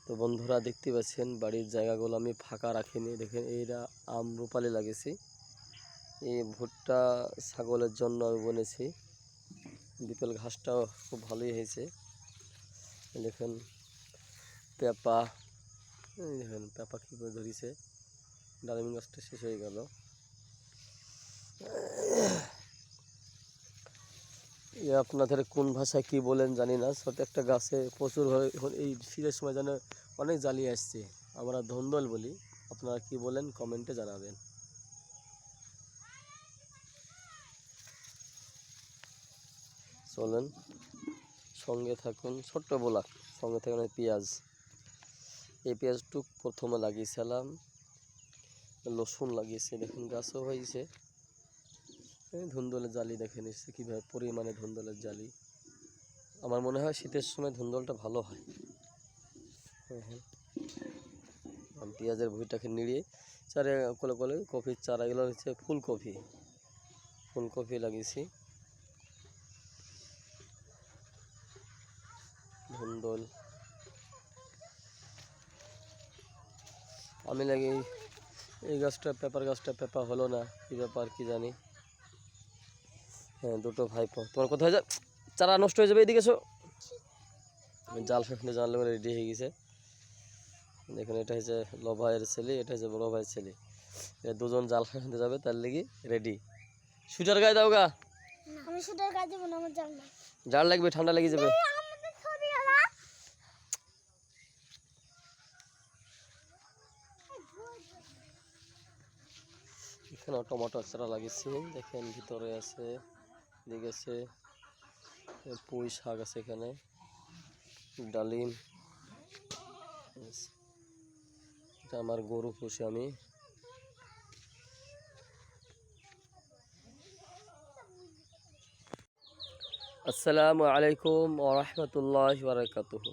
তো বন্ধুরা দেখতে পাচ্ছেন বাড়ির জায়গাগুলো আমি ফাঁকা রাখিনি। দেখেন এইটা আমরুপালি লাগিয়েছি। এই ভুট্টা ছাগলের জন্য আমি বুনেছি। বিকেল ঘাসটাও খুব ভালোই হয়েছে। দেখেন পেঁপা, দেখেন পেঁপা কীভাবে ধরেছে। ডালিম গাছটা শেষ হয়ে গেল। আপনাদের কোন ভাষায় কি বলেন জানি না। ছোট একটা গাছে প্রচুর এই শীতের সময় যেন অনেক জালি আসছে। আমরা ধন্দল বলি, আপনারা কি বলেন কমেন্টে জানাবেন। চলেন সঙ্গে থাকুন, ছোট্ট ব্লগ সঙ্গে থাকুন। পেঁয়াজ, এই পেঁয়াজটুক প্রথমে লাগিয়েছিলাম। রসুন লাগিয়েছে, দেখুন গাছও হয়েছে। ধুন্দলের জালি দেখেন এসছে কীভাবে পরিমাণে ধুন্দলের জালি। আমার মনে হয় শীতের সময় ধুন্দলটা ভালো হয়। পেঁয়াজের ভুঁইটাকে নিড়িয়ে চারে কোলে কোলে কপির চারা, এগুলো হচ্ছে ফুলকপি লাগিয়েছি। ধুন্দল আমি লাগি। এই গাছটা পেঁপা হলো না, কী ব্যাপার কি জানি। হ্যাঁ, দুটো ভাইপো। তোমার কোথায় যা, চারা নষ্ট হয়ে যাবে, এদিকে এসো। জাল ফেলে জানলে রেডি হয়ে গেছে। দেখুন এটা হচ্ছে ভাইয়ের ছেলে, এটা হচ্ছে বড় ভাইয়ের ছেলে। দুজন জাল ফেলতে যাবে, তার লেগে রেডি। সুটার গায়ে দাও গা। আমি সুটার গায়ে দেব না, আমার জাল না। জাল লাগবে, ঠান্ডা লেগে যাবে। এখানে টমেটো চারা লাগিয়েছি, দেখেন ভিতরে আছে, এদিকে আছে পুঁই শাক আছে, এখানে ডালিম। এটা আমার গরু পুষি আমি। আসসালামু আলাইকুম ওয়া রাহমাতুল্লাহি ওয়া বারাকাতুহু।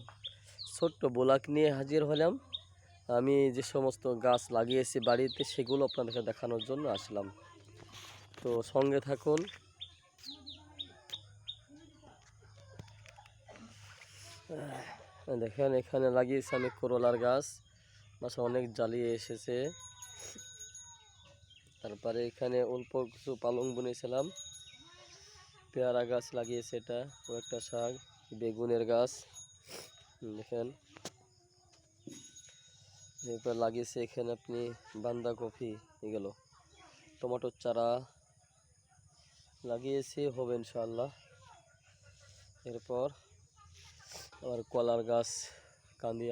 ছোট্ট ব্লগ নিয়ে হাজির হলাম। আমি যে সমস্ত গাছ লাগিয়েছি বাড়িতে, সেগুলো আপনাদেরকে দেখানোর জন্য আসলাম। তো সঙ্গে থাকুন। দেখেন এখানে লাগিয়েছি আমি করলার গাছ, মাসে অনেক জ্বালিয়ে এসেছে। তারপরে এখানে অল্প কিছু পালং বুনেছিলাম। পেয়ারা গাছ লাগিয়েছে, এটা একটা শাক। বেগুনের গাছ দেখেন। এরপর লাগিয়েছে এখানে আপনি বাঁধাকপি, এগুলো টমেটোর চারা লাগিয়েছি, হবে ইনশাআল্লাহ। এরপর আবার কলার গাছ কান্দি